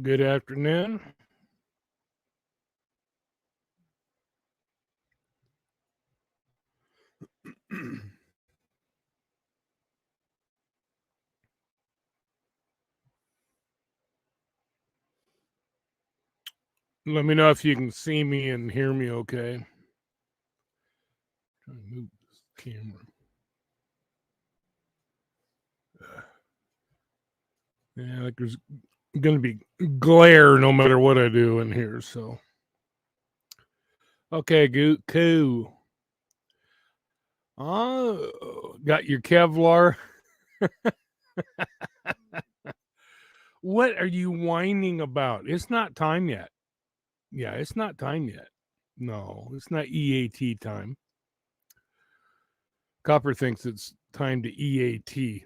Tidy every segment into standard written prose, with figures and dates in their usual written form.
Good afternoon. Let me know if you can see me and hear me okay. Trying to move this camera. Yeah, like there's going to be glare no matter what I do in here. So, okay, cool. Oh, got your Kevlar. What are you whining about? It's not time yet. Yeah, it's not time yet. No, it's not EAT time. Copper thinks it's time to EAT.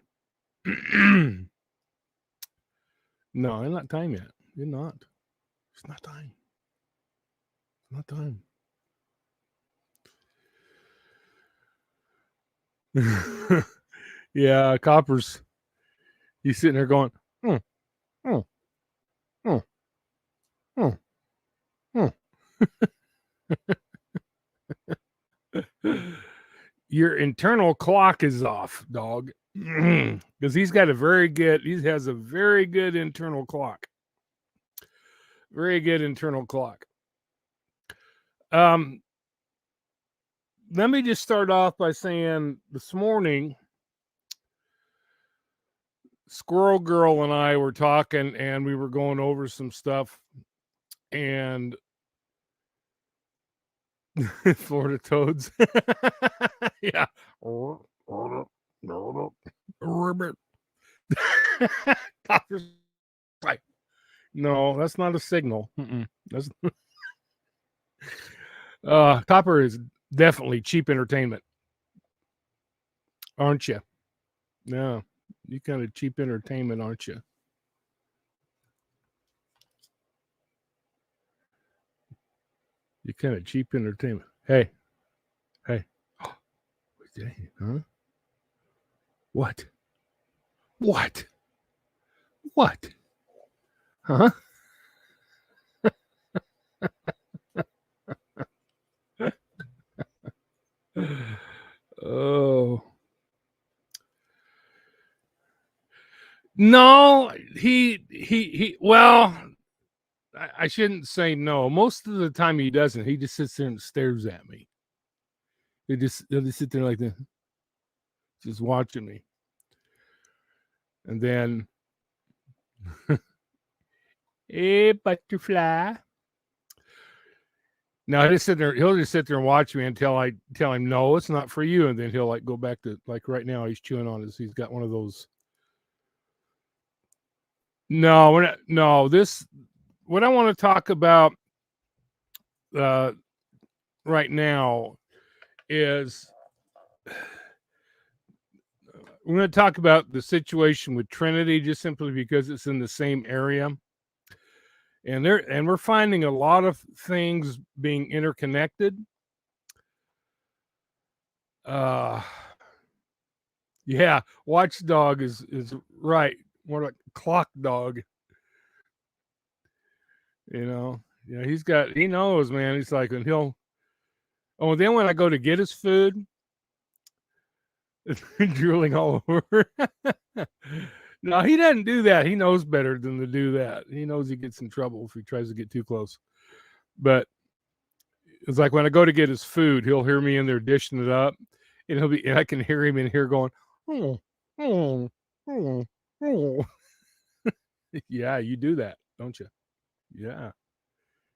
No, it's not time yet. It's not. It's not time. It's not time. Yeah, Copper's. He's sitting there going, oh, oh, oh, oh, oh. Your internal clock is off, dog. Because he has a very good internal clock. Very good internal clock. Let me just start off by saying this morning, Squirrel Girl and I were talking and we were going over some stuff, and Florida toads. Yeah. Ribbit. Copper's like, no, that's not a signal. That's Copper is definitely cheap entertainment, aren't you? No, you kind of cheap entertainment, aren't you? You kind of cheap entertainment. Hey. Huh? What? What? What? Huh? Oh. No, he well, I shouldn't say no. Most of the time he doesn't. He just sits there and stares at me. He'll just sit there like this, just watching me. And then hey, butterfly. Now he'll just sit there and watch me until I tell him no, it's not for you, and then he'll like go back to, like, right now he's chewing on he's got one of those. No, this what I want to talk about right now is we're going to talk about the situation with Trinity, just simply because it's in the same area. And we're finding a lot of things being interconnected. Yeah, watchdog is right, more like clock dog. Yeah, he knows, man. He's like, and then when I go to get his food, drooling all over. No, he doesn't do that. He knows better than to do that. He knows he gets in trouble if he tries to get too close. But it's like when I go to get his food, he'll hear me in there dishing it up, and I can hear him in here going, oh, oh, oh, oh. Yeah, you do that, don't you? Yeah.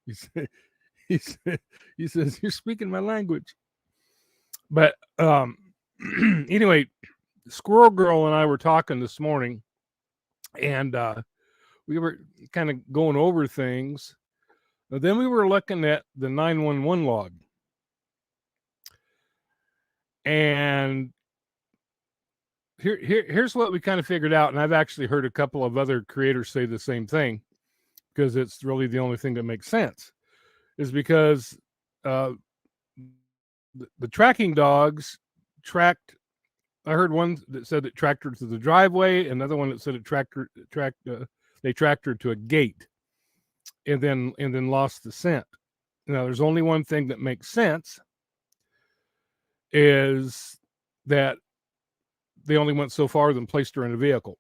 He says, you're speaking my language. But anyway, Squirrel Girl and I were talking this morning, and we were kind of going over things. But then we were looking at the 911 log. And here's what we kind of figured out. And I've actually heard a couple of other creators say the same thing, because it's really the only thing that makes sense, is because the tracking dogs tracked. I heard one that said it tracked her to the driveway, another one that said they tracked her to a gate. and then lost the scent. Now, there's only one thing that makes sense, is that they only went so far, then placed her in a vehicle.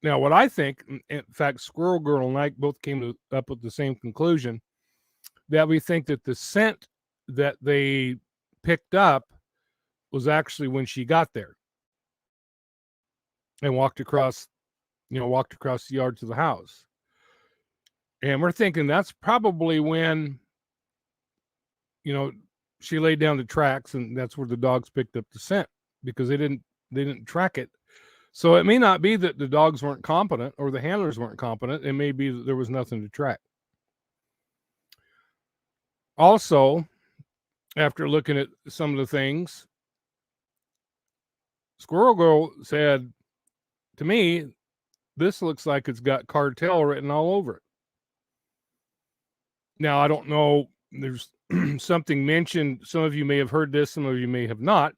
Now, what I think, in fact, Squirrel Girl and I both came up with the same conclusion, that we think that the scent that they picked up was actually when she got there and walked across the yard to the house. And we're thinking that's probably when, she laid down the tracks, and that's where the dogs picked up the scent, because they didn't track it. So it may not be that the dogs weren't competent or the handlers weren't competent. It may be that there was nothing to track. Also, after looking at some of the things, Squirrel Girl said to me, this looks like it's got cartel written all over it. Now, I don't know, there's something mentioned, some of you may have heard this, some of you may have not,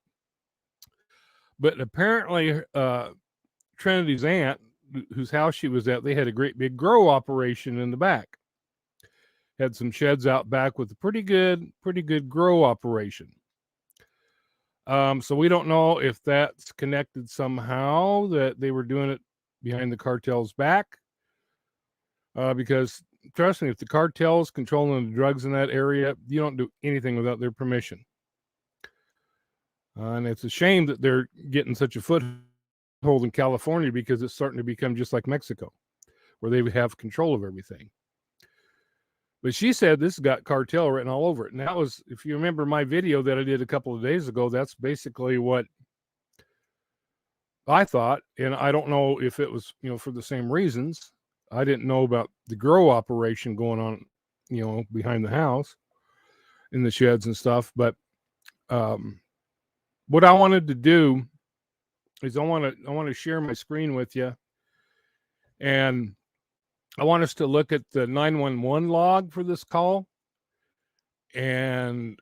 but apparently Trinity's aunt, whose house she was at, they had a great big grow operation in the back. Had some sheds out back with a pretty good grow operation. So we don't know if that's connected somehow, that they were doing it behind the cartel's back. Because trust me, if the cartel's controlling the drugs in that area, you don't do anything without their permission. And it's a shame that they're getting such a foothold in California, because it's starting to become just like Mexico, where they have control of everything. But she said this got cartel written all over it. And that was, if you remember my video that I did a couple of days ago, that's basically what I thought. And I don't know if it was, for the same reasons. I didn't know about the grow operation going on, behind the house in the sheds and stuff. But what I wanted to do is I want to share my screen with you, and I want us to look at the 911 log for this call. And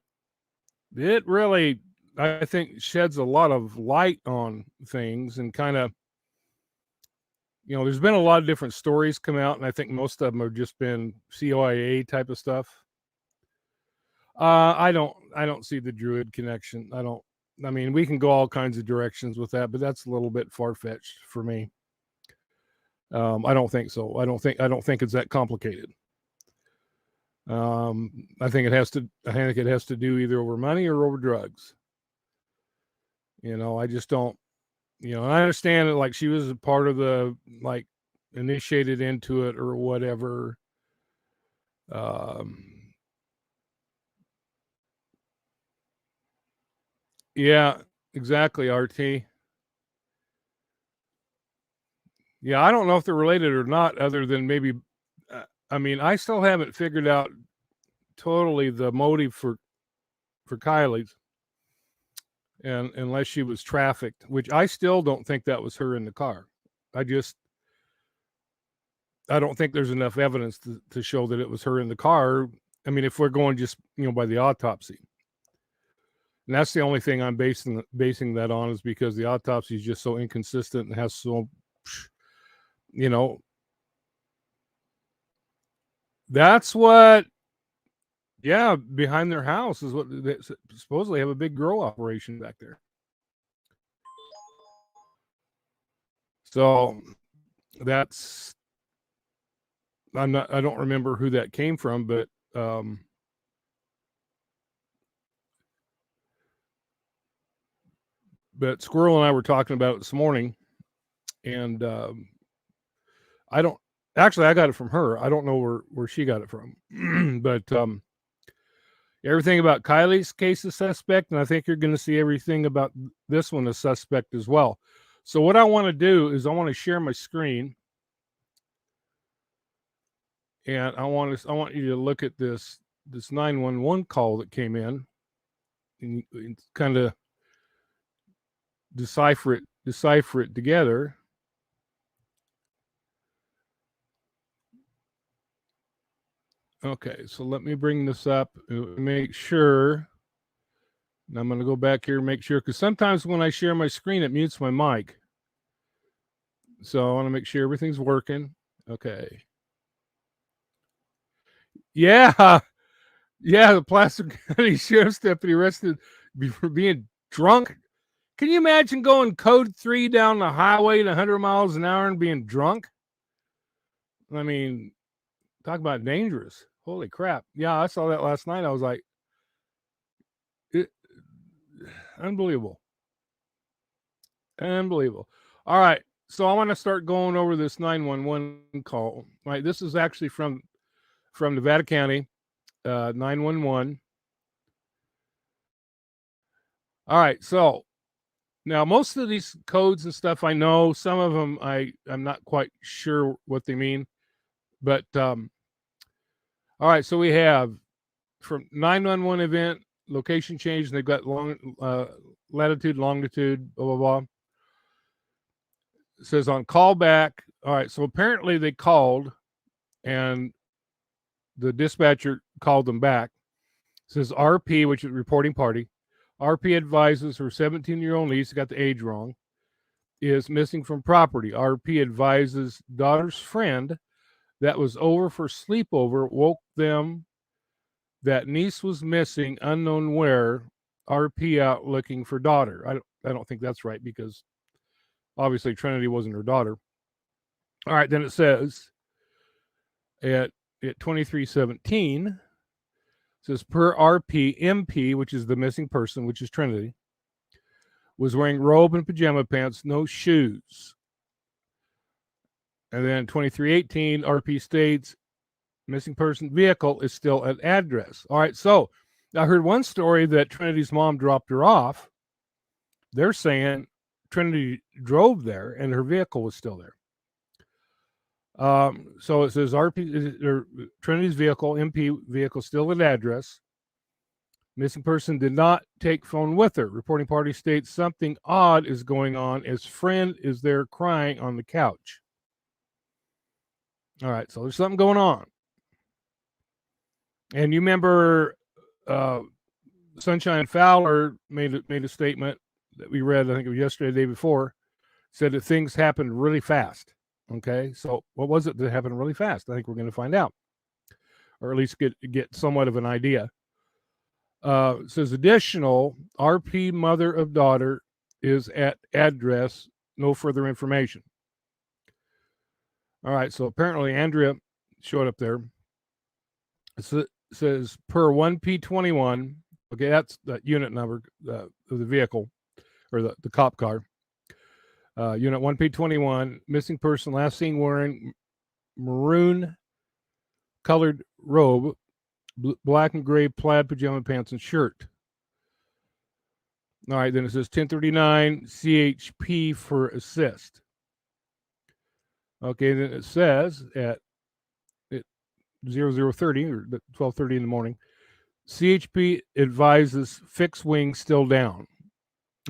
it really, I think, sheds a lot of light on things, and kind of, there's been a lot of different stories come out, and I think most of them have just been CYA type of stuff. I don't see the Druid connection. I mean, we can go all kinds of directions with that, but that's a little bit far-fetched for me. I don't think so. I don't think it's that complicated. I think it has to do either over money or over drugs. I just don't, I understand that, like, she was a part of the, like, initiated into it or whatever. Yeah, exactly, RT. Yeah, I don't know if they're related or not, other than maybe, I mean, I still haven't figured out totally the motive for Kylie's, and unless she was trafficked, which I still don't think that was her in the car. I don't think there's enough evidence to show that it was her in the car. I mean, if we're going just, by the autopsy. And that's the only thing I'm basing that on, is because the autopsy is just so inconsistent and has so, that's what, yeah, behind their house is what they supposedly have a big grow operation back there. So that's, I don't remember who that came from, but Squirrel and I were talking about it this morning, and I got it from her. I don't know where she got it from, but everything about Kylie's case is suspect, and I think you're going to see everything about this one as suspect as well. So what I want to do is I want to share my screen, and I want you to look at this 911 call that came in, and kind of decipher it together. Okay, so let me bring this up and make sure. And I'm going to go back here and make sure, because sometimes when I share my screen, it mutes my mic. So I want to make sure everything's working. Okay. Yeah. Yeah, the Placer County Sheriff's deputy arrested for being drunk. Can you imagine going code 3 down the highway at 100 miles an hour and being drunk? I mean, talk about dangerous. Holy crap. Yeah, I saw that last night. I was like, it, unbelievable. Unbelievable. All right. So I want to start going over this 911 call. All right. This is actually from Nevada County, 911. All right. So now most of these codes and stuff I know. Some of them I'm not quite sure what they mean. But all right. So we have from 911 event, location change, and they've got long latitude, longitude, blah, blah, blah. It says on callback. All right. So apparently they called and the dispatcher called them back. It says RP, which is reporting party. RP advises her 17-year-old niece, got the age wrong, is missing from property. RP advises daughter's friend that was over for sleepover woke them that niece was missing, unknown where. RP out looking for daughter. I don't think that's right because obviously Trinity wasn't her daughter. All right, then it says at 23:17 says per RP MP, which is the missing person, which is Trinity, was wearing robe and pajama pants, no shoes. And then 23:18 RP states missing person vehicle is still at address. All right, so I heard one story that Trinity's mom dropped her off. They're saying Trinity drove there and her vehicle was still there. So it says RP or Trinity's vehicle, MP vehicle, still at address. Missing person did not take phone with her. Reporting party states something odd is going on as friend is there crying on the couch. All right, so there's something going on. And you remember Sunshine Fowler made a statement that we read, I think it was yesterday, the day before, said that things happened really fast. Okay, so what was it that happened really fast? I think we're going to find out, or at least get somewhat of an idea. It says additional RP mother of daughter is at address, no further information. All right, so apparently Andrea showed up there. It says per 1P21. Okay, that's the unit number of the vehicle or the cop car. Unit 1P21, missing person last seen wearing maroon colored robe, black and gray plaid pajama pants and shirt. All right, then it says 1039 CHP for assist. Okay, then it says at 0030 or 12:30 in the morning, CHP advises fixed wing still down.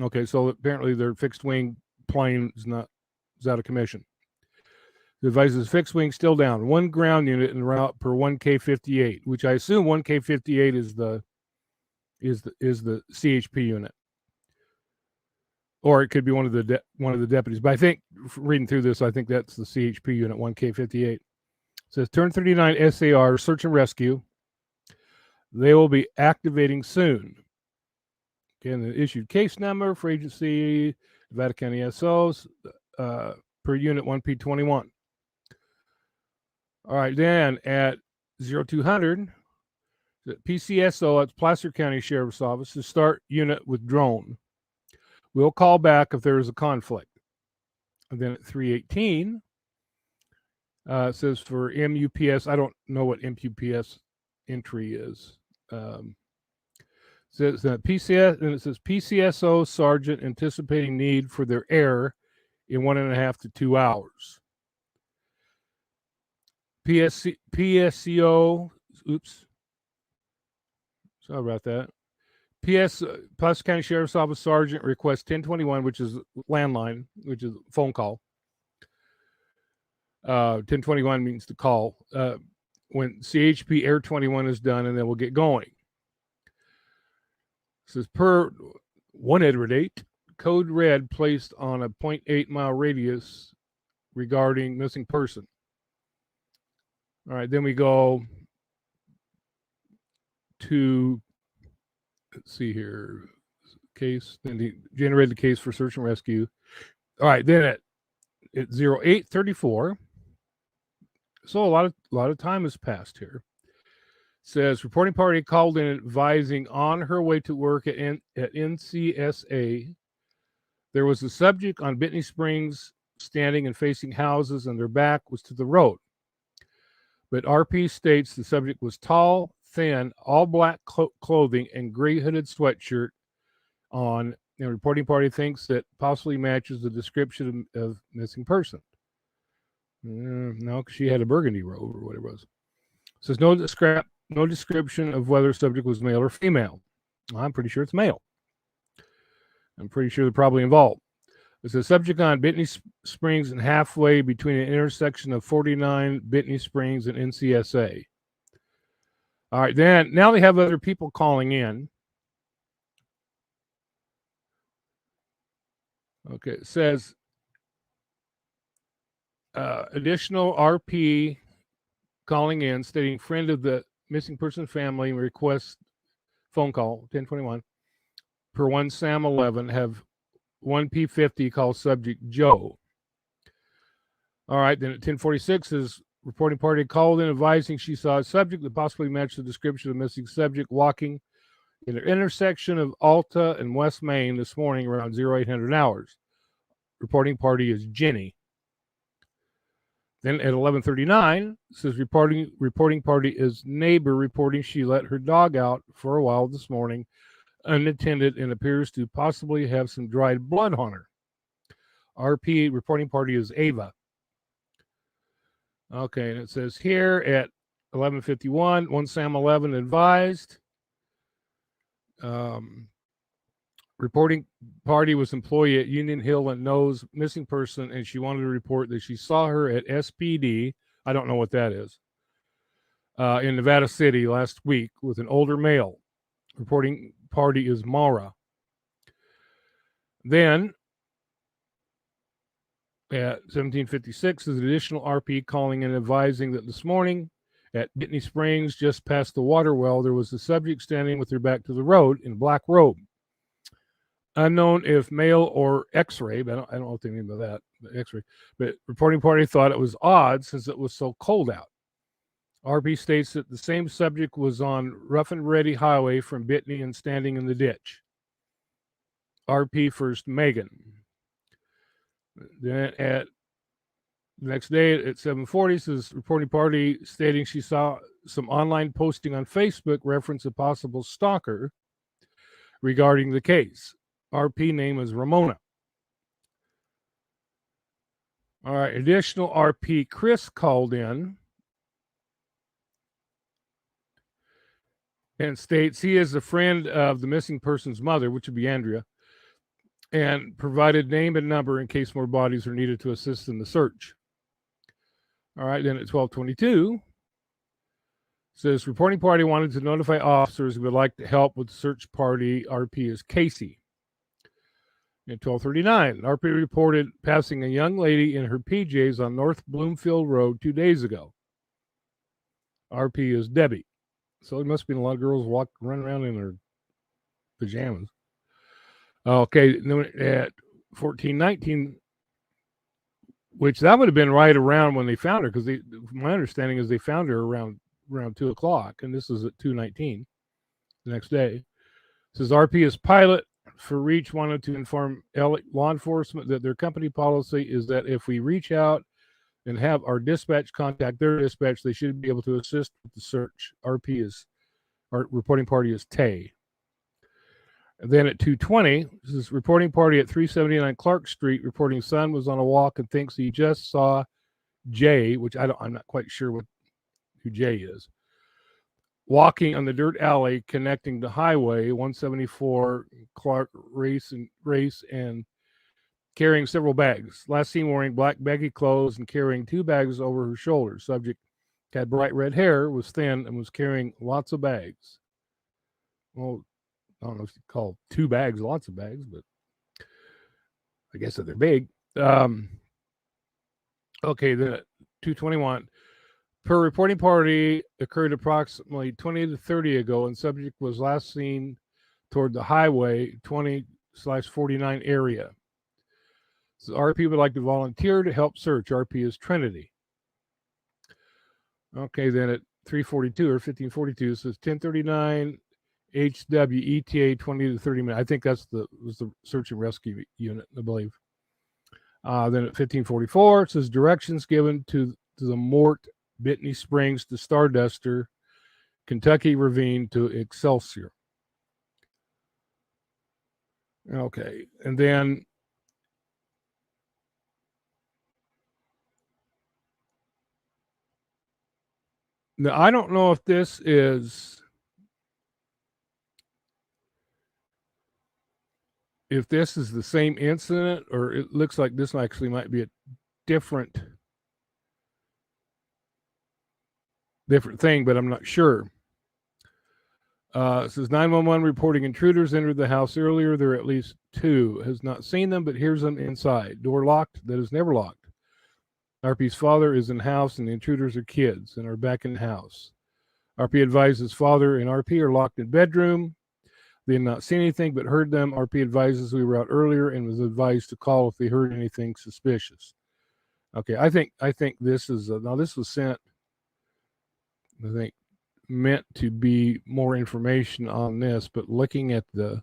Okay, so apparently their fixed wing plane is out of commission. It advises fixed wing still down. One ground unit en route per 1K58, which I assume 1K58 is the CHP unit, or it could be one of the deputies. But I think reading through this, I think that's the CHP unit 1K58. It says turn 39 SAR search and rescue. They will be activating soon. Again, the issued case number for agency Nevada County SOs per unit 1P21. All right, then at 0200, the PCSO at Placer County Sheriff's Office to start unit with drone. We'll call back if there is a conflict. And then at 318, it says for MUPS, I don't know what MUPS entry is. Says that PCS, and it says PCSO sergeant anticipating need for their air in 1.5 to 2 hours. PSCO, oops, sorry about that. Placer County Sheriff's Office Sergeant requests 1021, which is landline, which is phone call. 1021 means to call when CHP Air 21 is done, and then we'll get going. It says per 1 Edward 8, code red placed on a 0.8 mile radius regarding missing person. All right, then we go to, let's see here, case, then he generated the case for search and rescue. All right, then at 08:34, so a lot of time has passed here. Says reporting party called in advising on her way to work at NCSA. There was a subject on Bethany Springs standing and facing houses, and their back was to the road. But RP states the subject was tall, thin, all black clothing, and gray hooded sweatshirt on. And reporting party thinks that possibly matches the description of missing person. No, because she had a burgundy robe or whatever it was. It says no description of whether subject was male or female. I'm pretty sure it's male. I'm pretty sure they're probably involved. It's a subject on Bethany Springs and halfway between an intersection of 49 Bethany Springs and NCSA. All right, then now they have other people calling in. Okay, it says additional RP calling in stating friend of the missing person family request phone call 1021 per 1 Sam 11 have 1 P50 call subject Joe. All right, then at 1046 is reporting party called in advising she saw a subject that possibly matched the description of the missing subject walking in the intersection of Alta and West Main this morning around 0800 hours. Reporting party is Jenny. Then at 11:39 says reporting party is neighbor reporting she let her dog out for a while this morning unattended and appears to possibly have some dried blood on her. RP reporting party is Ava. Okay, and it says here at 11:51 1 Sam 11 advised reporting party was employee at Union Hill and knows missing person, and she wanted to report that she saw her at SPD. I don't know what that is. In Nevada City last week with an older male. Reporting party is Mara. Then at 1756 is an additional RP calling and advising that this morning at Bethany Springs, just past the water well, there was a subject standing with her back to the road in a black robe. Unknown if male or X-ray, but I don't know what they mean by that, X-ray. But reporting party thought it was odd since it was so cold out. RP states that the same subject was on Rough and Ready Highway from Bethany and standing in the ditch. RP first Megan. Then at the next day at 7:40 says reporting party stating she saw some online posting on Facebook reference a possible stalker regarding the case. RP name is Ramona. All right, additional RP Chris called in and states he is a friend of the missing person's mother, which would be Andrea, and provided name and number in case more bodies are needed to assist in the search. All right, then at 12:22 says reporting party wanted to notify officers who would like to help with the search party. RP is Casey. At 12:39, RP reported passing a young lady in her PJs on North Bloomfield Road 2 days ago. RP is Debbie. So there must have been a lot of girls running around in their pajamas. Okay, at 14:19, which that would have been right around when they found her, because my understanding is they found her around 2 o'clock, and this is at 2:19 the next day. It says RP is pilot for Reach wanted to inform law enforcement that their company policy is that if we reach out and have our dispatch contact their dispatch, they should be able to assist with the search. RP is our reporting party is Tay. And then at 2:20, this is reporting party at 379 Clark Street, reporting son was on a walk and thinks he just saw Jay, which I'm not quite sure who Jay is, walking on the dirt alley connecting the highway 174 Clark race and carrying several bags. Last seen wearing black baggy clothes and carrying 2 bags over her shoulders. Subject had bright red hair, was thin, and was carrying lots of bags. Well, I don't know if you call 2 bags lots of bags, but I guess that they're big. Okay, then at 2:21, per reporting party occurred approximately 20 to 30 ago, and subject was last seen toward the highway 20/49 area. So RP would like to volunteer to help search. RP is Trinity. Okay, then at 3:42 or 15:42 says 1039 HW ETA 20 to 30 minutes. I think was the search and rescue unit, I believe. Then at 15:44 it says directions given to the Mort Bitney Springs to Starduster, Kentucky Ravine to Excelsior. Okay, and then now I don't know if this is the same incident, or it looks like this actually might be a different thing, but I'm not sure. It says 911 reporting intruders entered the house earlier. There are at least 2. Has not seen them, but hears them inside. Door locked. That is never locked. RP's father is in house, and the intruders are kids and are back in house. RP advises father and RP are locked in bedroom. They had not seen anything, but heard them. RP advises we were out earlier and was advised to call if they heard anything suspicious. Okay, I think this is now this was sent, I think, meant to be more information on this, but looking at this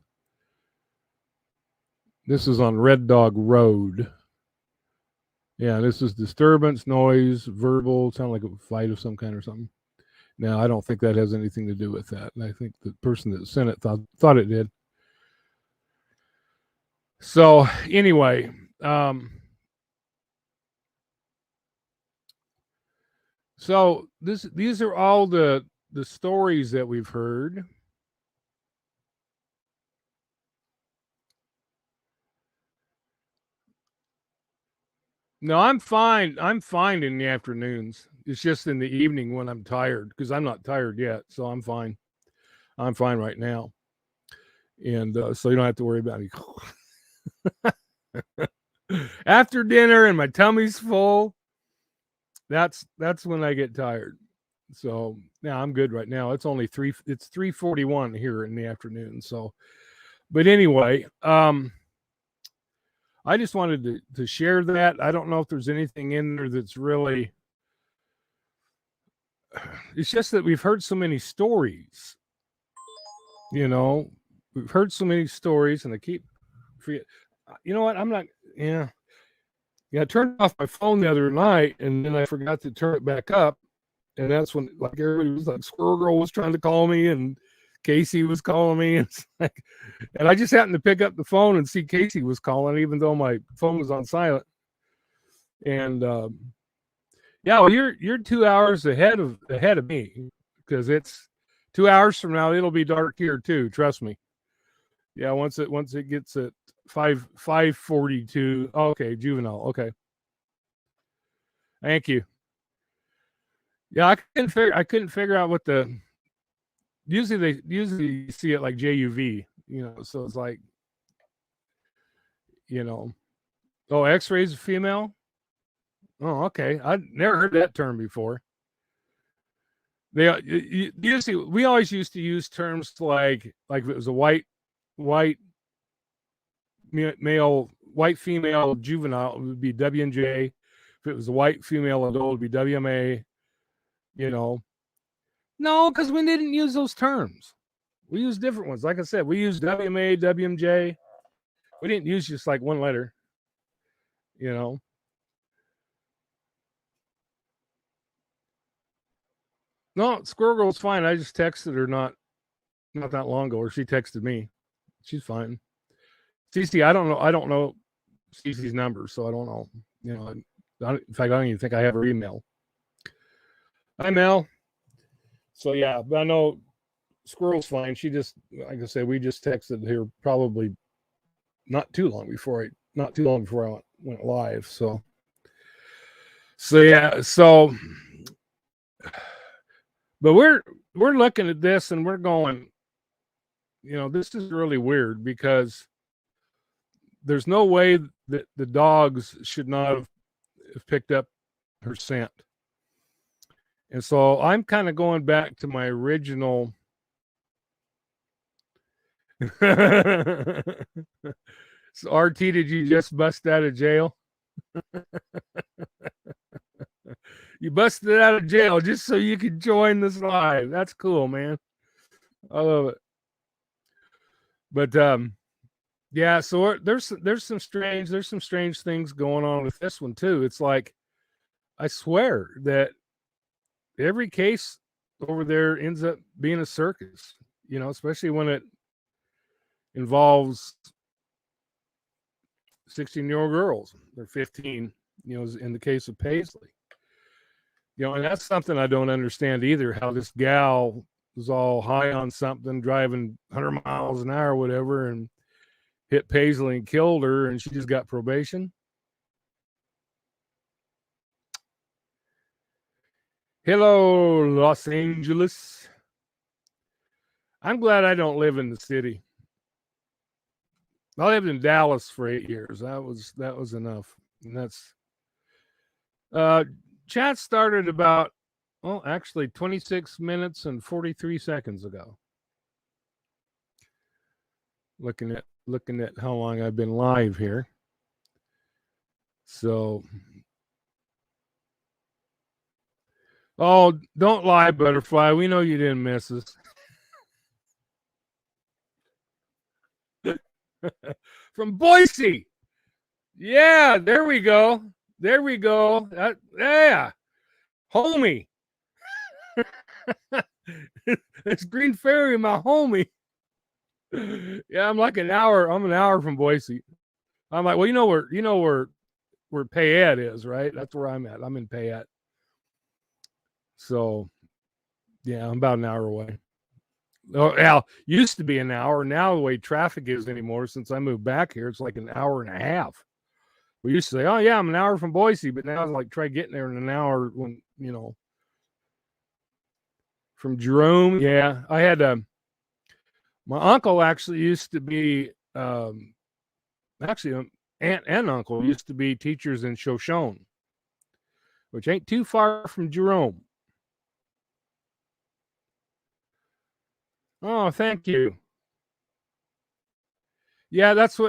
is on Red Dog Road. Yeah, this is disturbance, noise, verbal, sound like a fight of some kind or something. Now, I don't think that has anything to do with that. And I think the person that sent it thought it did. So anyway, so these are all the stories that we've heard. No, I'm fine. I'm fine in the afternoons. It's just in the evening when I'm tired, because I'm not tired yet, so I'm fine. I'm fine right now, and so you don't have to worry about me. After dinner and my tummy's full, that's when I get tired. So now I'm good right now. It's only 3:41 here in the afternoon. So, but anyway, I just wanted to share that. I don't know if there's anything in there that's really. It's just that we've heard so many stories. You know, we've heard so many stories, and I keep forget. You know what? I'm not. Yeah. Yeah, I turned off my phone the other night, and then I forgot to turn it back up. And that's when, like, everybody was like, Squirrel Girl was trying to call me, and Casey was calling me. And, and I just happened to pick up the phone and see Casey was calling, even though my phone was on silent. And yeah, well, you're 2 hours ahead of me, because it's 2 hours from now it'll be dark here too. Trust me. Yeah, once it gets at 5:42. Okay, juvenile. Okay, thank you. Yeah, I couldn't figure out what the. Usually you see it like JUV, so it's like, oh, X-rays of female. Oh, okay. I never heard that term before. We always used to use terms like if it was a white male, white female juvenile, it would be W&J. If it was a white female adult, it would be WMA. No, because we didn't use those terms. We used different ones. Like I said, we used WMA, WMJ. We didn't use just like one letter. No, Squirrel Girl's fine. I just texted her not that long ago, or she texted me. She's fine. Cece, I don't know Cece's number, so I don't know. In fact, I don't even think I have her email. Hi, Mel. So yeah, but I know Squirrel's fine. She just, like I said, we just texted here probably not too long before I went live. So yeah, but we're looking at this and we're going, this is really weird, because there's no way that the dogs should not have picked up her scent. And so I'm kind of going back to my original. So RT, did you just bust out of jail? You busted out of jail just so you could join this live. That's cool, man. I love it. But yeah, so there's some strange things going on with this one too. It's like I swear that every case over there ends up being a circus, especially when it involves 16-year-old girls. They're 15, in the case of Paisley. And that's something I don't understand either, how this gal was all high on something, driving 100 miles an hour or whatever, and hit Paisley and killed her, and she just got probation. Hello, Los Angeles. I'm glad I don't live in the city. I lived in Dallas for 8 years. That was enough. And that's chat started about, actually 26 minutes and 43 seconds ago. Looking at how long I've been live here. So, don't lie, Butterfly. We know you didn't miss us. From Boise. Yeah, there we go. Yeah. Homie. It's Green Fairy, my homie. Yeah, I'm like an hour from Boise. I'm like, well, you know where Payette is, right? That's where I'm at. I'm in Payette. So, yeah, I'm about an hour away. Oh, yeah, used to be an hour. Now the way traffic is anymore, since I moved back here, it's like an hour and a half. We used to say, oh yeah, I'm an hour from Boise, but now it's like try getting there in an hour when, from Jerome. Yeah, I had my uncle actually used to be actually aunt and uncle used to be teachers in Shoshone, which ain't too far from Jerome. Oh, thank you. Yeah, that's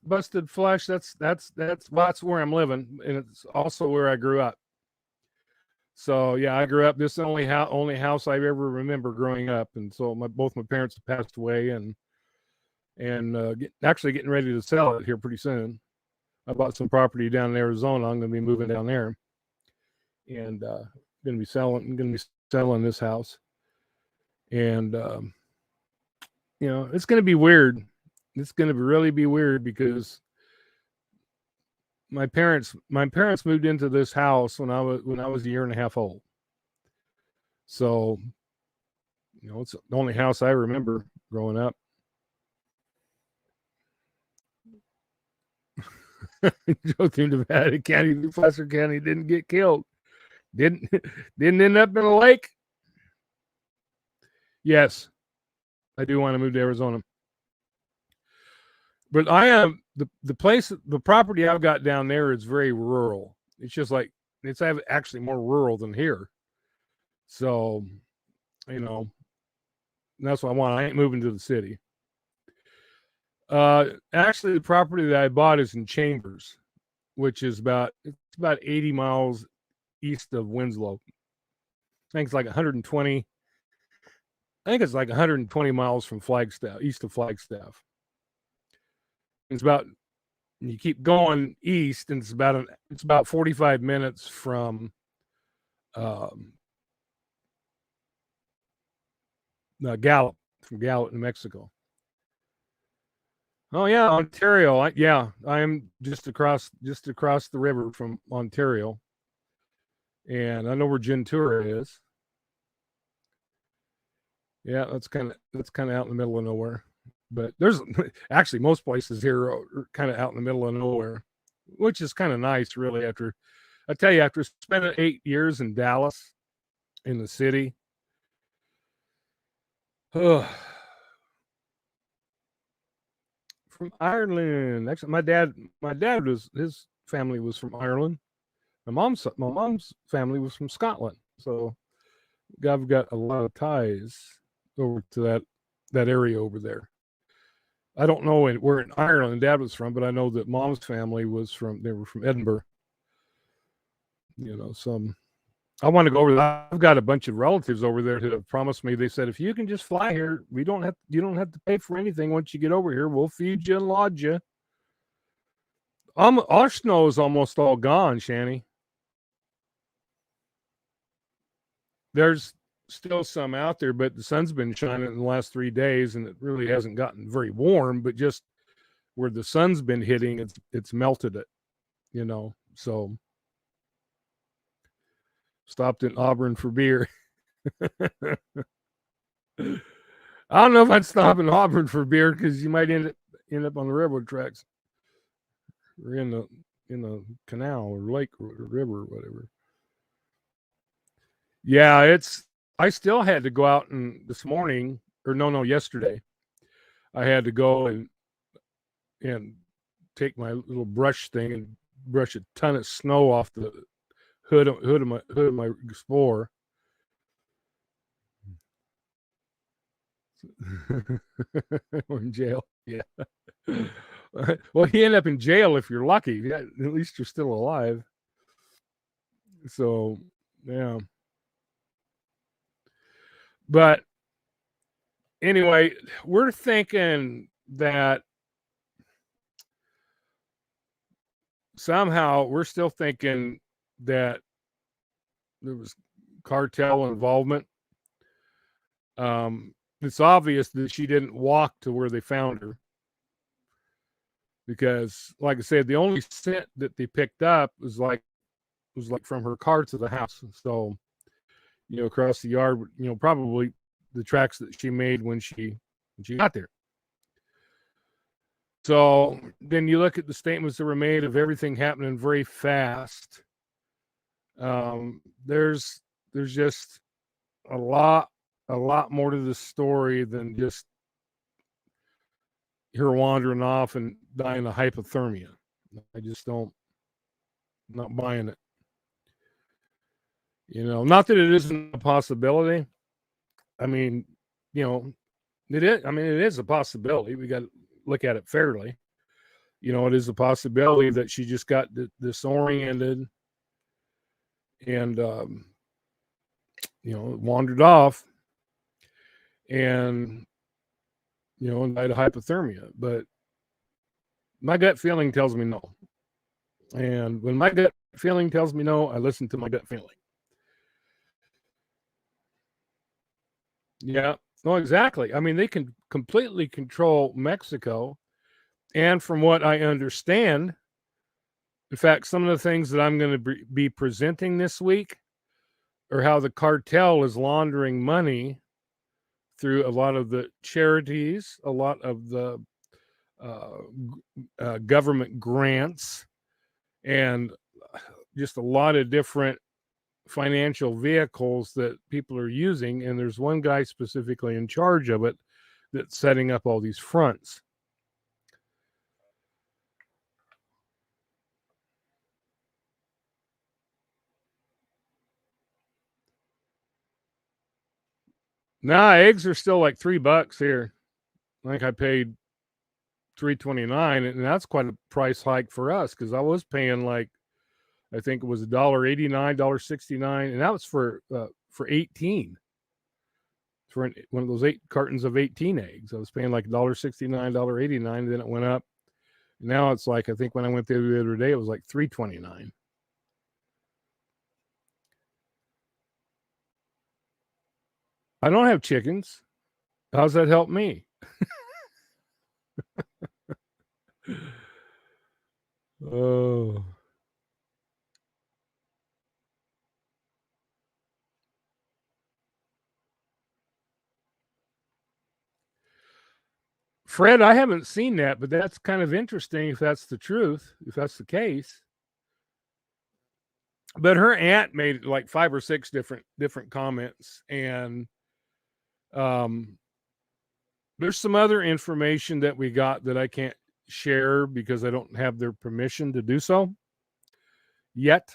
Busted Flesh. That's where I'm living, and it's also where I grew up. So yeah, I grew up. This is the only house I ever remember growing up, and so both my parents have passed away, and actually getting ready to sell it here pretty soon. I bought some property down in Arizona. I'm going to be moving down there, and going to be selling this house, and it's going to be weird. It's going to really be weird because my parents moved into this house when I was a year and a half old. So, it's the only house I remember growing up. Joe through Nevada County, Placer County didn't get killed. Didn't end up in a lake. Yes, I do want to move to Arizona. But I am the property I've got down there is very rural. It's just like it's actually more rural than here. So, that's what I want. I ain't moving to the city. Actually, the property that I bought is in Chambers, which is about 80 miles east of Winslow. I think it's like 120. I think it's like 120 miles from Flagstaff, east of Flagstaff. It's about, you keep going east, and it's about 45 minutes from Gallup, New Mexico. Oh yeah, Ontario. I'm just across the river from Ontario, and I know where Gentura is. Yeah, that's kind of out in the middle of nowhere. But there's actually most places here are kind of out in the middle of nowhere, which is kind of nice, really. After spending 8 years in Dallas, in the city, from Ireland. Actually, my dad his family was from Ireland. My mom's family was from Scotland. So I've got a lot of ties over to that area over there. I don't know where in Ireland Dad was from, but I know that Mom's family they were from Edinburgh. Some I want to go over there. I've got a bunch of relatives over there that have promised me. They said, if you can just fly here, you don't have to pay for anything. Once you get over here, we'll feed you and lodge you. Our snow is almost all gone, Shanny. There's still some out there, but the sun's been shining in the last 3 days, and it really hasn't gotten very warm. But just where the sun's been hitting, it's melted it. So stopped in Auburn for beer. I don't know if I'd stop in Auburn for beer because you might end up on the railroad tracks or in the canal or lake or river or whatever. Yeah, I still had to go out and this morning, or no, yesterday, I had to go and take my little brush thing and brush a ton of snow off the hood of my Explorer. Or in jail. Yeah. Well, you end up in jail if you're lucky. Yeah, at least you're still alive. So, yeah. But anyway, we're thinking that somehow we're still thinking that there was cartel involvement. It's obvious that she didn't walk to where they found her because, like I said, the only scent that they picked up was like from her car to the house. So, across the yard, probably the tracks that she made when she got there. So then you look at the statements that were made of everything happening very fast. There's just a lot more to the story than just her wandering off and dying of hypothermia. I just I'm not buying it. Not that it isn't a possibility. I mean, it is. I mean, it is a possibility. We got to look at it fairly. It is a possibility that she just got disoriented and, wandered off and, died of hypothermia. But my gut feeling tells me no. And when my gut feeling tells me no, I listen to my gut feeling. Yeah, no, exactly. I mean, they can completely control Mexico. And from what I understand, in fact, some of the things that I'm going to be presenting this week are how the cartel is laundering money through a lot of the charities, a lot of the government grants, and just a lot of different financial vehicles that people are using. And there's one guy specifically in charge of it that's setting up all these fronts. Nah, eggs are still like $3 here. I think I paid $3.29, and that's quite a price hike for us because I was paying I think it was $1.89, $1.69, and that was for 18. For one of those 8 cartons of 18 eggs. I was paying like $1.69, $1.89, then it went up. Now it's like, I think when I went there the other day, it was like $3.29. I don't have chickens. How's that help me? Oh. Fred, I haven't seen that, but that's kind of interesting if that's the truth, if that's the case. But her aunt made like 5 or 6 different comments, and there's some other information that we got that I can't share because I don't have their permission to do so yet.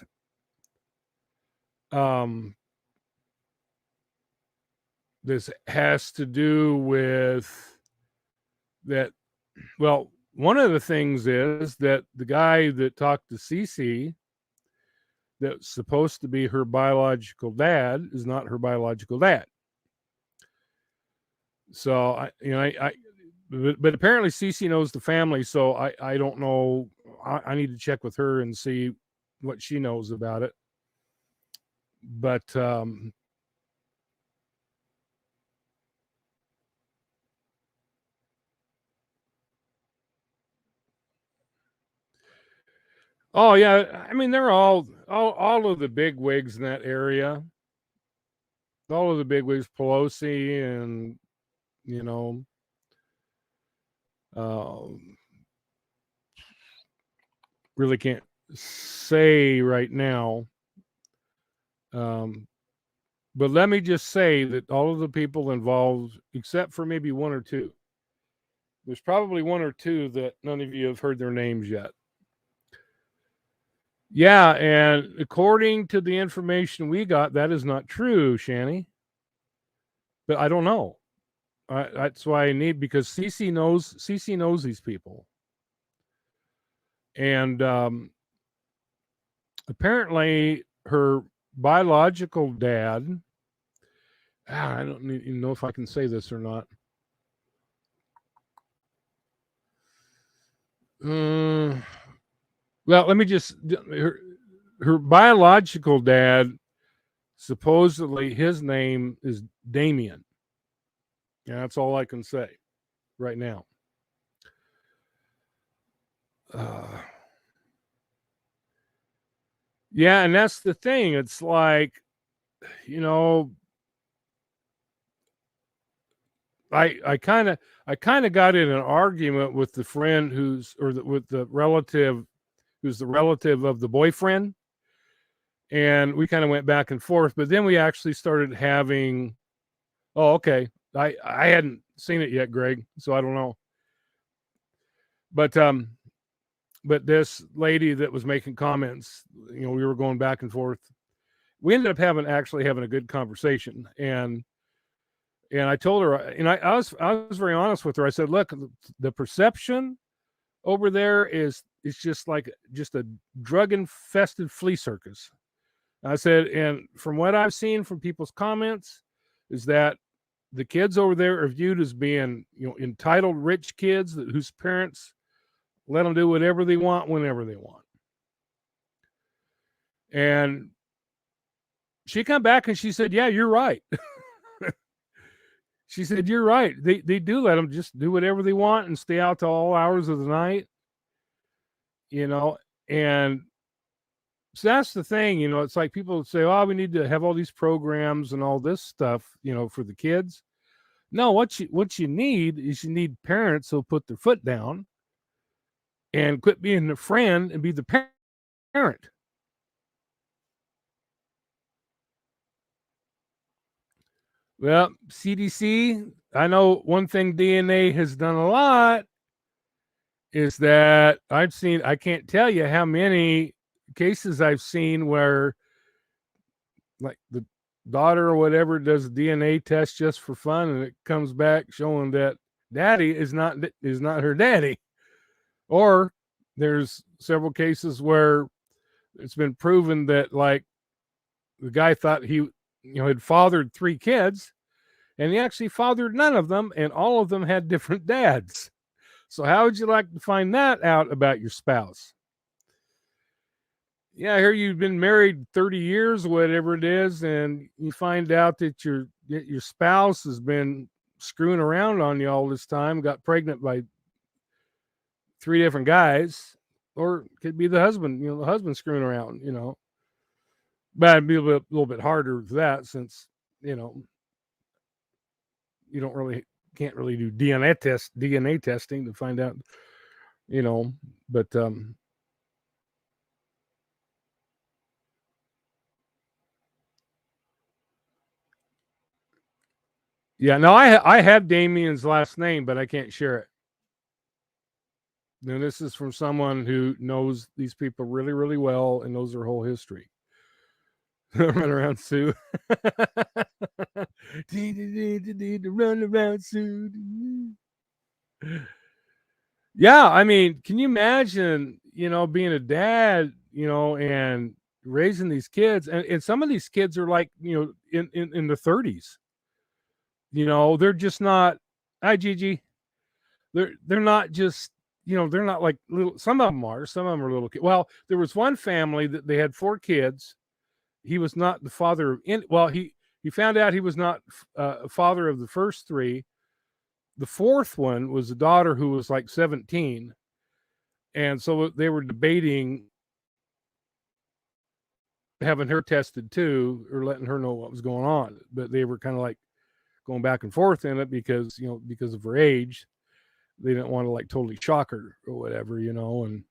this has to do with that. Well, one of the things is that the guy that talked to Cece, that's supposed to be her biological dad, is not her biological dad. So but apparently Cece knows the family, so I don't know. I need to check with her and see what she knows about it. But oh yeah, I mean they're all of the big wigs in that area. All of the big wigs, Pelosi, and you know, um, really can't say right now. Um, but let me just say that all of the people involved, except for maybe one or two, there's probably one or two that none of you have heard their names yet. Yeah, and according to the information we got, that is not true, Shani. But I don't know. That's why I need, because Cece knows these people, and apparently her biological dad. I don't even know if I can say this or not. Well, let me just her biological dad, supposedly his name is Damien. Yeah, that's all I can say right now. Yeah, and that's the thing. It's like, you know, I kind of got in an argument with the friend with the relative who's the relative of the boyfriend, and we kind of went back and forth. But then we actually started having. Oh, okay. I hadn't seen it yet, Greg, so I don't know. But this lady that was making comments, we were going back and forth. We ended up having a good conversation, and I told her, and I was very honest with her. I said, look, the perception over there is just a drug infested flea circus. I said, and from what I've seen from people's comments, is that the kids over there are viewed as being, entitled rich kids whose parents let them do whatever they want whenever they want. And she came back and she said, yeah, you're right. She said, you're right. They do let them just do whatever they want and stay out to all hours of the night, and so that's the thing, it's like people say, oh, we need to have all these programs and all this stuff, for the kids. No, what you need is you need parents who'll put their foot down and quit being the friend and be the parent. Well, CDC, I know one thing DNA has done a lot is that I can't tell you how many cases I've seen where, like, the daughter or whatever does a DNA test just for fun, and it comes back showing that daddy is not her daddy. Or there's several cases where it's been proven that, like, the guy thought he had fathered 3 kids, and he actually fathered none of them, and all of them had different dads. So how would you like to find that out about your spouse? Yeah, I hear you've been married 30 years, whatever it is, and you find out that your spouse has been screwing around on you all this time, got pregnant by 3 different guys, or it could be the husband, the husband screwing around, But it'd be a little bit harder with that, since, you can't really do DNA testing to find out, but yeah, no, I have Damien's last name, but I can't share it. And this is from someone who knows these people really, really well and knows their whole history. Run around Sue. Run around Sue. Yeah, I mean, can you imagine, being a dad, and raising these kids, and some of these kids are like, in the 30s. They're just not. Hi, Gigi. They're not just, they're not like little. Some of them are little kids. Well, there was one family that they had 4 kids. He was not the father of any. Well, he found out he was not a father of the first 3. The 4th one was a daughter who was like 17, and so they were debating having her tested too, or letting her know what was going on. But they were kind of like going back and forth in it because because of her age, they didn't want to like totally shock her or whatever, and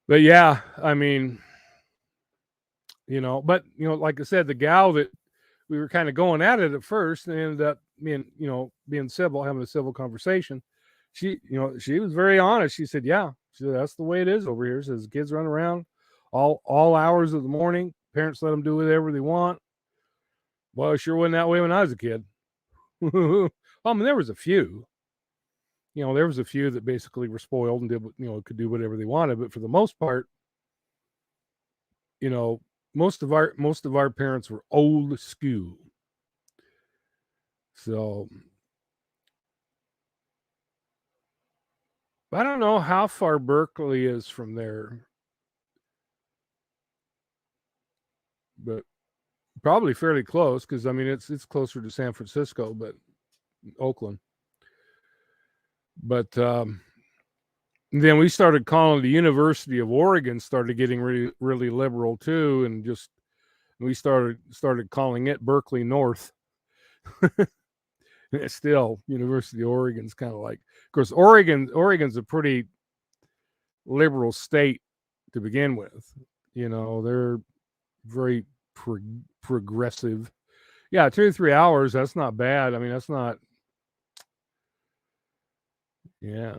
but yeah, I mean, but like I said, the gal that we were kind of going at it at first and ended up being civil, having a civil conversation. She was very honest. She said, yeah, that's the way it is over here. Says kids run around all hours of the morning. Parents let them do whatever they want. Well, it sure wasn't that way when I was a kid. I mean, there was a few. There was a few that basically were spoiled and did, could do whatever they wanted. But for the most part, most of our parents were old school. So I don't know how far Berkeley is from there, but probably fairly close because I mean it's closer to San Francisco, but Oakland. But then we started calling the University of Oregon started getting really really liberal too, and just we started calling it Berkeley North. Still, University of Oregon's kind of like, of course, Oregon's a pretty liberal state to begin with. They're very progressive. Yeah, 2 to 3 hours. That's not bad. I mean, that's not. Yeah.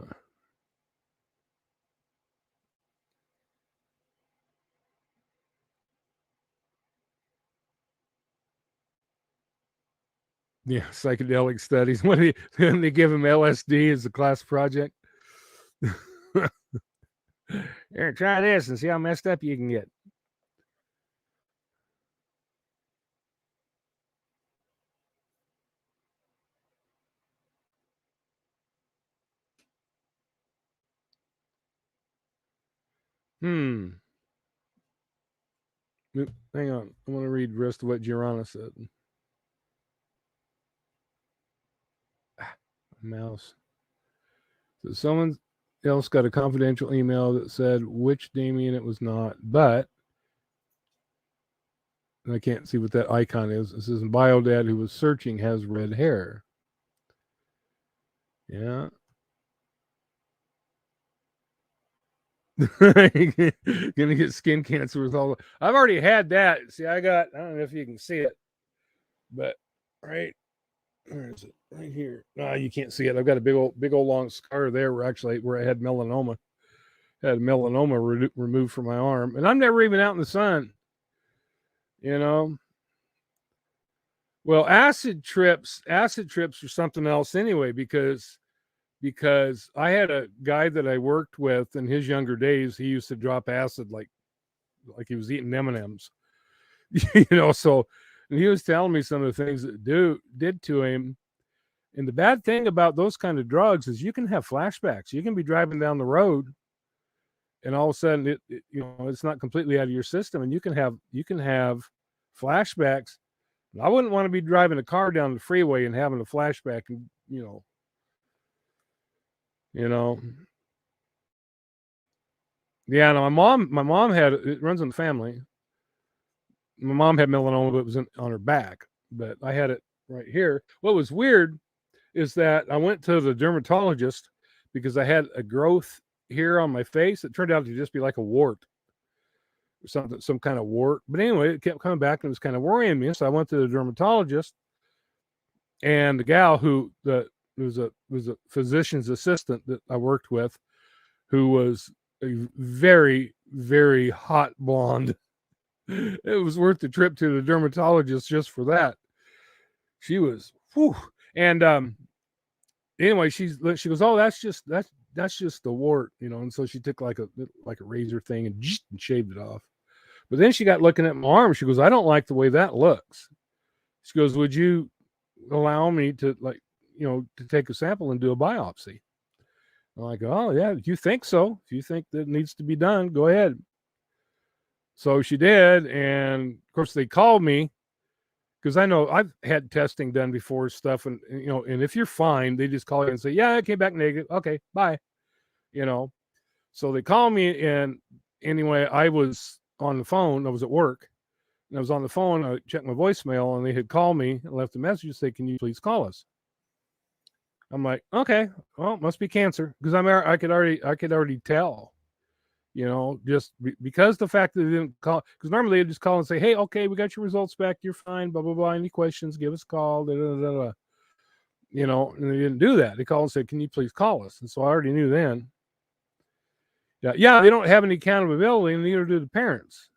Yeah, psychedelic studies. When they give him LSD as a class project. Here, try this and see how messed up you can get. Hang on. I want to read the rest of what Girana said. Mouse. So someone else got a confidential email that said which Damien it was not, but I can't see what that icon is. It says Biodad who was searching has red hair. Yeah. Gonna get skin cancer with all. I've already had that. See, I don't know if you can see it, but right, where is it? Right here. No, you can't see it. I've got a big old long scar there where I had melanoma. Had melanoma removed from my arm, and I'm never even out in the sun. Well, acid trips are something else anyway, because I had a guy that I worked with in his younger days. He used to drop acid like he was eating M&Ms, So, and he was telling me some of the things that did to him. And the bad thing about those kind of drugs is you can have flashbacks. You can be driving down the road, and all of a sudden it's not completely out of your system, and you can have flashbacks. I wouldn't want to be driving a car down the freeway and having a flashback, and Yeah, no, my mom had it runs in the family. My mom had melanoma, but it was on her back. But I had it right here. What was weird is that I went to the dermatologist because I had a growth here on my face. It turned out to just be like a wart or something, some kind of wart. But anyway, it kept coming back and it was kind of worrying me. So I went to the dermatologist, and the gal who was a physician's assistant that I worked with, who was a very, very hot blonde. It was worth the trip to the dermatologist just for that. She was, whew. And anyway, she goes, oh, that's just the wart, And so she took like a razor thing and shaved it off. But then she got looking at my arm. She goes, I don't like the way that looks. She goes, would you allow me to to take a sample and do a biopsy? I'm like, oh yeah, if you think so, if you think that it needs to be done, go ahead. So she did, and of course they called me because I know I've had testing done before, stuff, and and if you're fine, they just call you and say, yeah, it came back negative. Okay, bye. So they called me, and anyway, I was on the phone. I was at work, and I was on the phone. I checked my voicemail, and they had called me and left a message to say, can you please call us? I'm like, okay, well, it must be cancer, because I could already tell, just because the fact that they didn't call, because normally they just call and say, hey, okay, we got your results back, you're fine, blah blah blah. Any questions? Give us a call. Da, da, da, da. And they didn't do that. They called and said, can you please call us? And so I already knew then. Yeah, they don't have any accountability, and neither do the parents.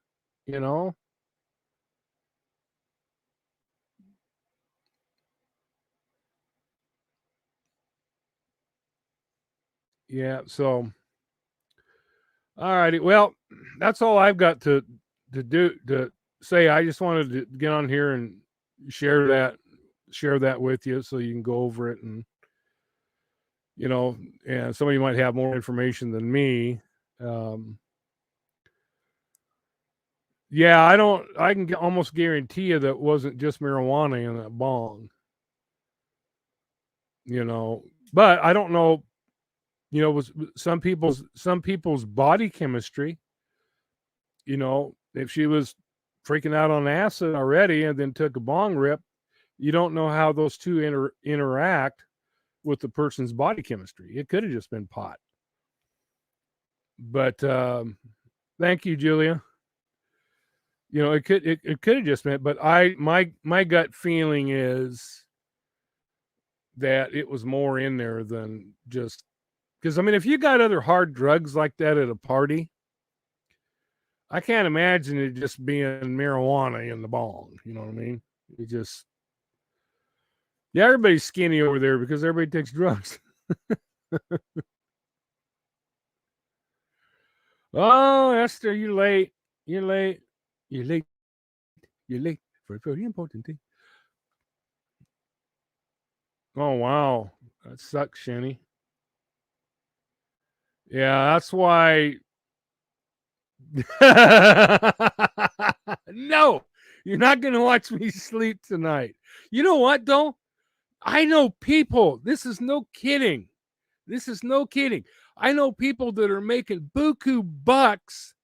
Yeah. So, all righty. Well, that's all I've got to say. I just wanted to get on here and share that with you, so you can go over it, and and somebody might have more information than me. Yeah, I can almost guarantee you that it wasn't just marijuana in that bong. But I don't know. Was some people's body chemistry. If she was freaking out on acid already and then took a bong rip, you don't know how those two interact with the person's body chemistry. It could have just been pot. But thank you, Julia. It could have just been, but my gut feeling is that it was more in there than just, because if you got other hard drugs like that at a party, I can't imagine it just being marijuana in the bong. You know what I mean? It just, yeah, everybody's skinny over there because everybody takes drugs. Oh, Esther, you're late. You're late. You're late. You're late for a very important thing. Oh, wow. That sucks, Shanny. Yeah, that's why. No, you're not going to watch me sleep tonight. You know what, though? I know people. This is no kidding. I know people that are making buku bucks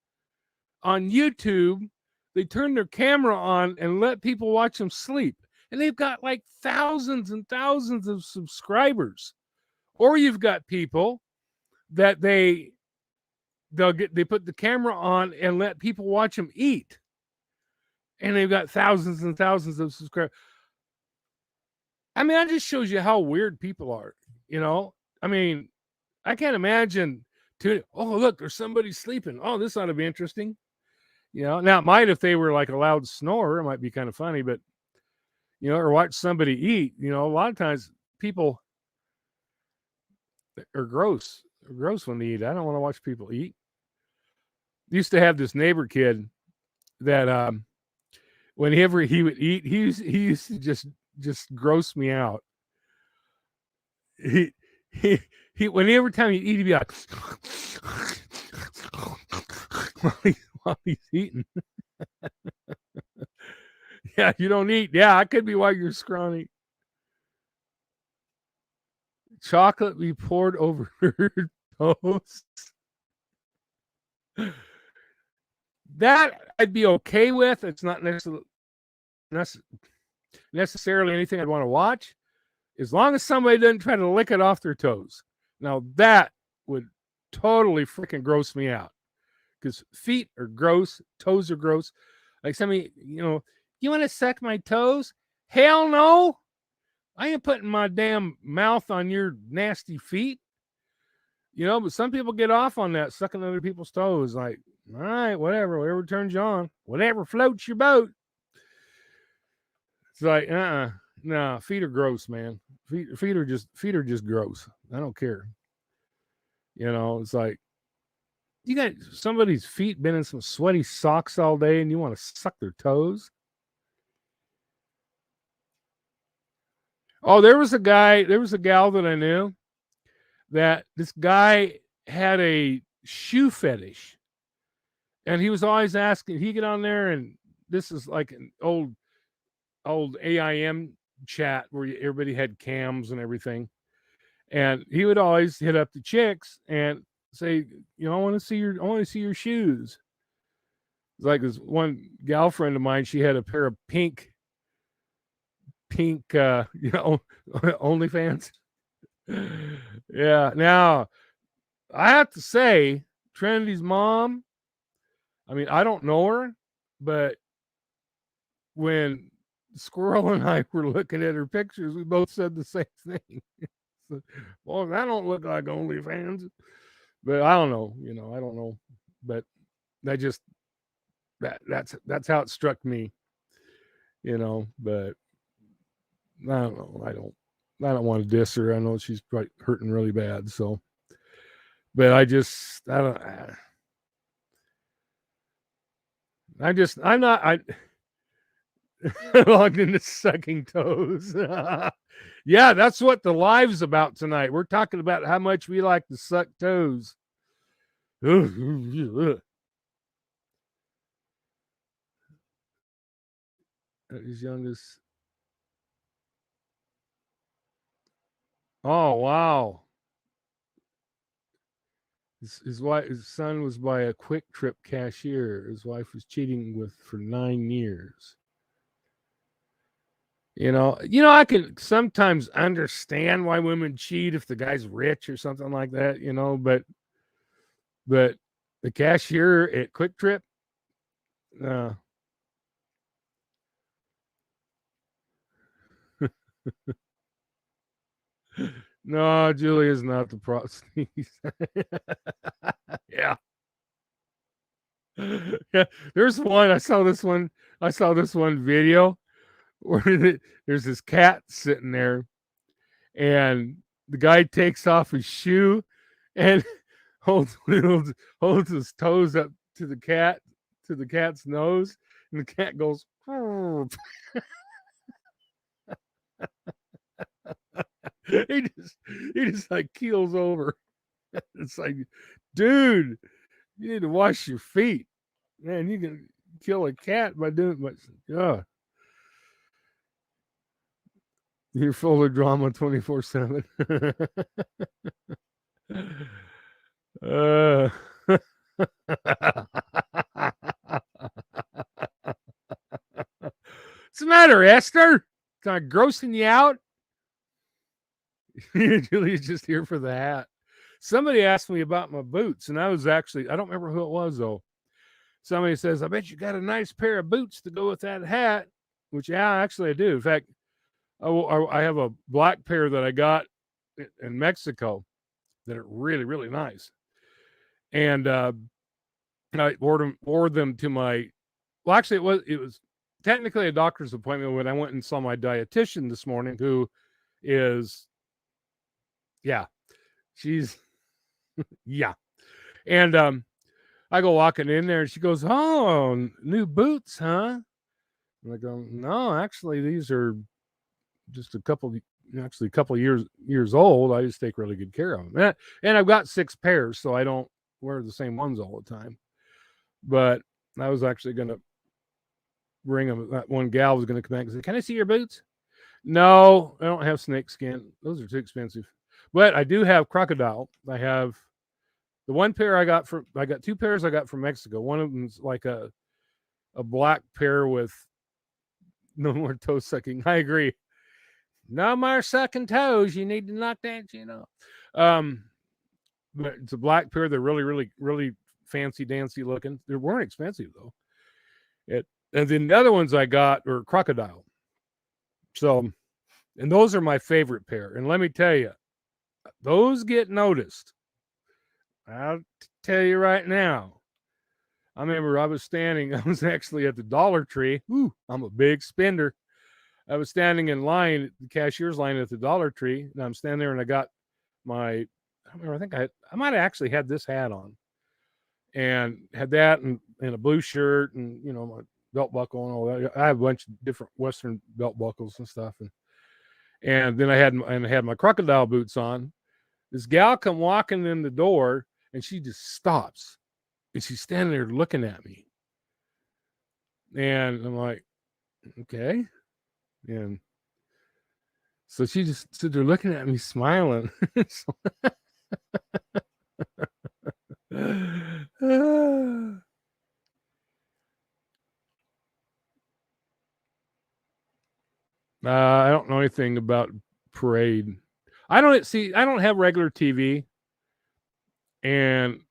on YouTube. They turn their camera on and let people watch them sleep. And they've got like thousands and thousands of subscribers. Or you've got people that they put the camera on and let people watch them eat. And they've got thousands and thousands of subscribers. That just shows you how weird people are, I can't imagine oh, look, there's somebody sleeping. Oh, this ought to be interesting. Now it might, if they were like a loud snorer, it might be kind of funny, but or watch somebody eat. A lot of times people are gross. They're gross when they eat. I don't want to watch people eat. Used to have this neighbor kid that whenever he would eat, he used to just gross me out. He whenever time he'd eat, he'd be like while he's eating. Yeah, you don't eat. Yeah, I could be why you're scrawny. Chocolate be poured over her toast. That I'd be okay with. It's not necessarily anything I'd want to watch, as long as somebody doesn't try to lick it off their toes. Now that would totally freaking gross me out, because feet are gross, toes are gross. Like somebody, you want to suck my toes? Hell no. I ain't putting my damn mouth on your nasty feet. But some people get off on that, sucking other people's toes. Like, All right, whatever turns you on, whatever floats your boat. It's like, no, feet are gross, man. Feet are just gross. I don't care. It's like you got somebody's feet been in some sweaty socks all day, and you want to suck their toes. Oh, there was a gal that I knew that this guy had a shoe fetish, and he was always asking. He get on there, and this is like an old AIM chat where everybody had cams and everything, and he would always hit up the chicks and say, I want to see your shoes. It's like this one gal friend of mine, she had a pair of pink OnlyFans. Yeah. Now, I have to say, Trinity's mom, I mean, I don't know her, but when Squirrel and I were looking at her pictures, we both said the same thing. Well, that don't look like OnlyFans. But I don't know, I don't know. But that's how it struck me, but I don't know. I don't want to diss her. I know she's probably hurting really bad. So, but I logged into sucking toes. Yeah, that's what the live's about tonight. We're talking about how much we like to suck toes. His youngest. Oh, wow. His son was by a Quick Trip cashier. His wife was cheating with for 9 years. I can sometimes understand why women cheat if the guy's rich or something like that, but the cashier at Quick Trip, no, Julia's not the prostitute. Yeah. Yeah. There's one. I saw this one video where there's this cat sitting there, and the guy takes off his shoe and holds his toes up to the cat's nose, and the cat goes. he just like keels over. It's like, dude, you need to wash your feet, man. You can kill a cat by doing much. You're full of drama 24/7. What's the matter, Esther? Kind of grossing you out? Julia's just here for the hat. Somebody asked me about my boots, and I don't remember who it was, though. Somebody says, I bet you got a nice pair of boots to go with that hat, which, yeah, actually I do. In fact, I have a black pair that I got in Mexico that are really, really nice. And I wore them to my, well, actually it was technically a doctor's appointment when I went and saw my dietitian this morning, who is, yeah, she's, yeah. And I go walking in there, and she goes, oh, new boots, huh? And I go, no, actually, these are just a couple years old. I just take really good care of them. And I've got 6 pairs, so I don't wear the same ones all the time. But I was actually going to bring them. That one gal was going to come back and say, can I see your boots? No, I don't have snake skin. Those are too expensive. But I do have crocodile. I have the one pair I got 2 pairs I got from Mexico. One of them's like a black pair with no more toe sucking. I agree. No more sucking toes. You need to knock that, But it's a black pair. They're really, really, really fancy dancy looking. They weren't expensive though. And then the other ones I got were crocodile. So, and those are my favorite pair. And let me tell you, those get noticed. I'll tell you right now. I remember I was actually at the Dollar Tree. Ooh, I'm a big spender. I was standing in line, the cashier's line at the Dollar Tree, and I'm standing there and I got my, I remember, I think I might have actually had this hat on and had that and a blue shirt and, my belt buckle and all that. I have a bunch of different Western belt buckles and stuff. And then I had my crocodile boots on. This gal come walking in the door and she just stops and she's standing there looking at me. And I'm like, okay. And so she just stood there looking at me, smiling. I don't know anything about parade. I don't have regular TV, and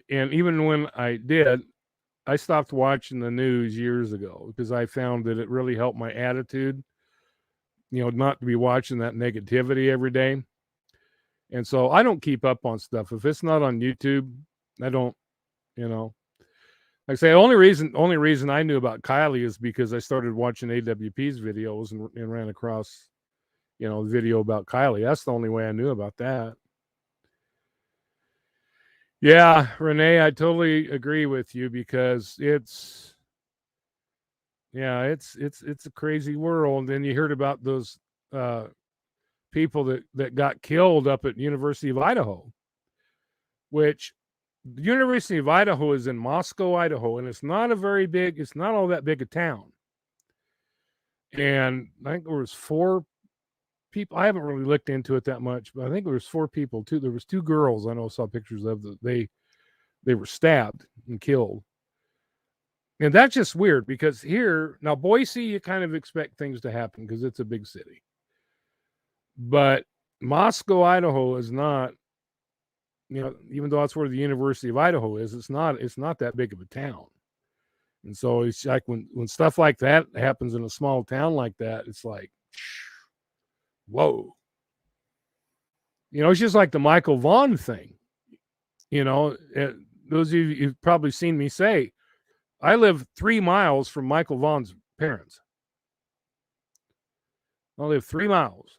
even when I did, I stopped watching the news years ago because I found that it really helped my attitude. Not to be watching that negativity every day. And so I don't keep up on stuff. If it's not on YouTube, I don't, like I say, the only reason I knew about Kylie is because I started watching AWP's videos and ran across, the video about Kylie. That's the only way I knew about that. Yeah, Renee, I totally agree with you because it's a crazy world. And then you heard about those people that got killed up at University of Idaho, which the University of Idaho is in Moscow, Idaho, and it's not all that big a town. And I think there was 4 people. I haven't really looked into it that much, but I think there was 4 people too. There was 2 girls I saw pictures of that they were stabbed and killed. And that's just weird because here, now Boise, you kind of expect things to happen because it's a big city. But Moscow, Idaho is not, even though that's where the University of Idaho is, it's not that big of a town. And so it's like when stuff like that happens in a small town like that, it's like, whoa. It's just like the Michael Vaughn thing. Those of you who've probably seen me say, I live 3 miles from Michael Vaughn's parents. I live 3 miles.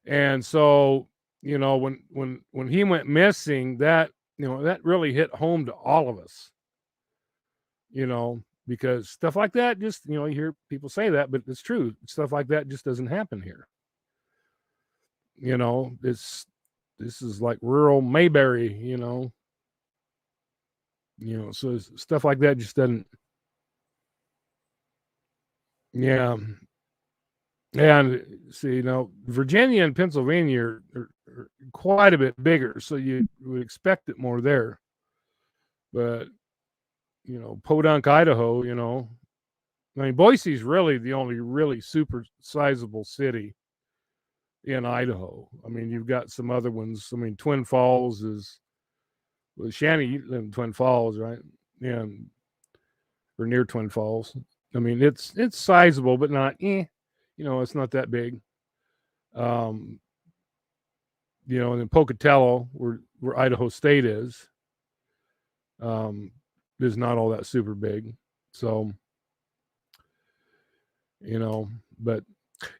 And so, when he went missing, that really hit home to all of us. Because stuff like that just, you hear people say that, but it's true. Stuff like that just doesn't happen here. This is like rural Mayberry, so stuff like that just doesn't. Yeah. And see, Virginia and Pennsylvania are quite a bit bigger, so you would expect it more there. But, Podunk, Idaho, Boise's really the only really super sizable city in Idaho. You've got some other ones. Twin Falls is, Shanny, you live in Twin Falls, right? Yeah, or near Twin Falls. It's sizable, but not, it's not that big. And then Pocatello, where Idaho State is not all that super big. So, but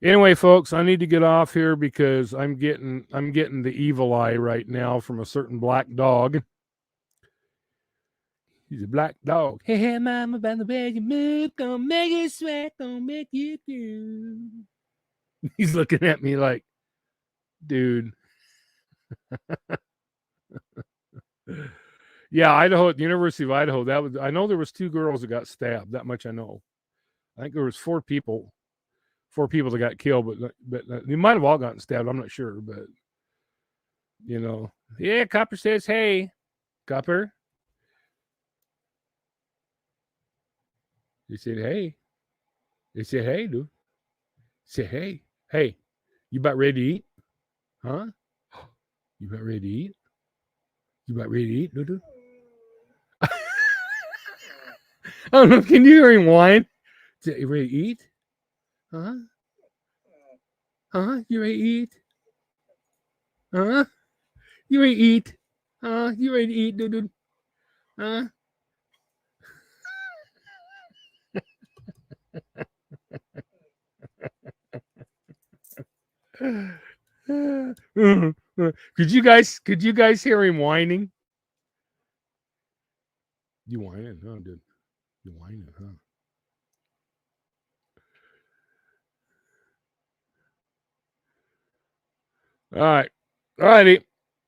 anyway, folks, I need to get off here because I'm getting the evil eye right now from a certain black dog. He's a black dog. Hey, mama, by the way you move, gonna make you sweat, gonna make you do. He's looking at me like, dude. Yeah, Idaho, at the University of Idaho. I know there was 2 girls that got stabbed. That much I know. I think there was 4 people that got killed, but they might have all gotten stabbed. I'm not sure, but yeah. Copper says, "Hey, Copper." He said, "Hey." They said, "Hey, dude." He said, "Hey, hey, you about ready to eat? Huh? You about ready to eat? You about ready to eat, dude?" I don't know. Can you hear him whine? Is you ready to eat? Huh? Huh? You ready to eat? Huh? You ready to eat? Huh? You ready to eat, dude? Huh? Could you guys hear him whining? You whining, huh, dude? You whining, huh? All right. All righty.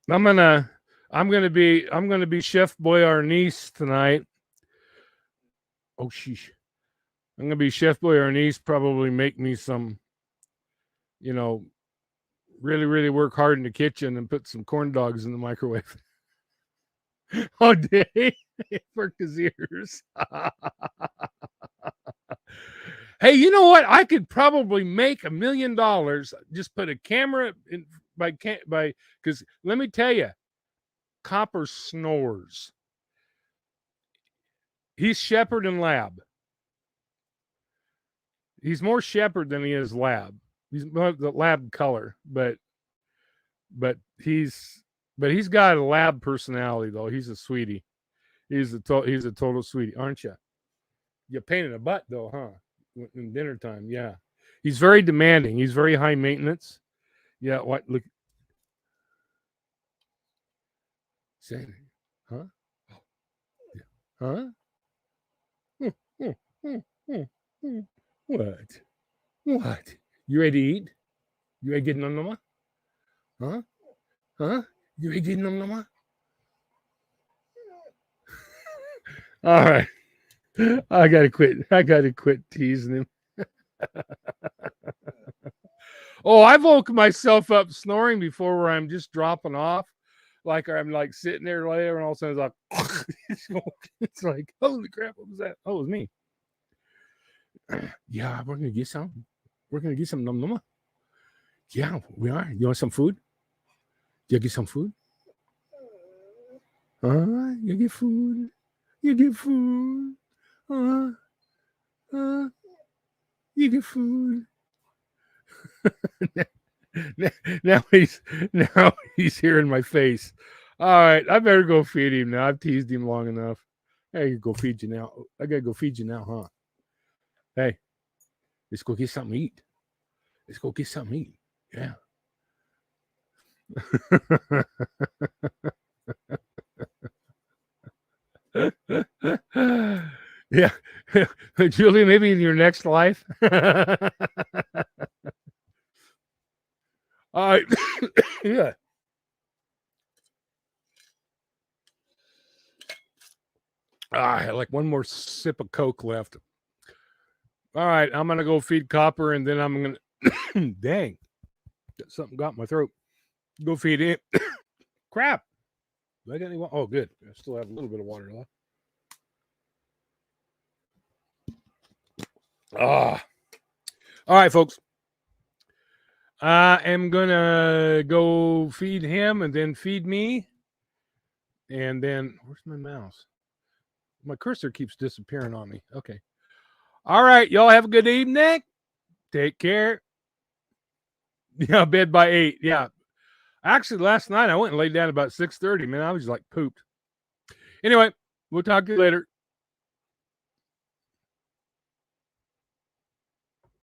I'm gonna be Chef Boyardee tonight. Oh sheesh. I'm gonna be Chef Boyardee, probably make me some, really, really work hard in the kitchen and put some corn dogs in the microwave. All day. Work his ears. Hey, you know what? I could probably make $1 million. Just put a camera in because let me tell you, Copper snores. He's shepherd and lab. He's more shepherd than he is lab. He's the lab color, but he's got a lab personality though. He's a sweetie. He's a total sweetie, aren't you? You painted a butt though, huh? In dinner time, yeah. He's very demanding. He's very high maintenance. Yeah, what? Look, say, huh? Huh? What? What? You ready to eat? You ready to get num? Huh? Huh? You ready to get num? All right. I gotta quit teasing him. Oh, I woke myself up snoring before where I'm just dropping off. Like I'm like sitting there later and all of a sudden it's like it's like, holy crap, what was that? Oh, it was me. Yeah, we're gonna get some. We're gonna get some num. Yeah, we are. You want some food? You get some food? You get food. You get food. You get food. now he's here in my face. All right, I better go feed him now. I've teased him long enough. I gotta go feed you now. Huh? Hey, let's go get something to eat. Let's go get something to eat. Yeah. Yeah. Julie, maybe in your next life. All right. Yeah. I had like one more sip of Coke left. All right, I'm gonna go feed Copper, and then I'm gonna. Dang, something got in my throat. Go feed him. Crap. Do I got any water? Oh, good. I still have a little bit of water left. All right, folks. I am gonna go feed him, and then feed me, and then where's my mouse? My cursor keeps disappearing on me. Okay. All right, y'all have a good evening. Take care. Yeah, bed by 8. Yeah. Actually, last night I went and laid down about 6:30. Man, I was like pooped. Anyway, we'll talk to you later.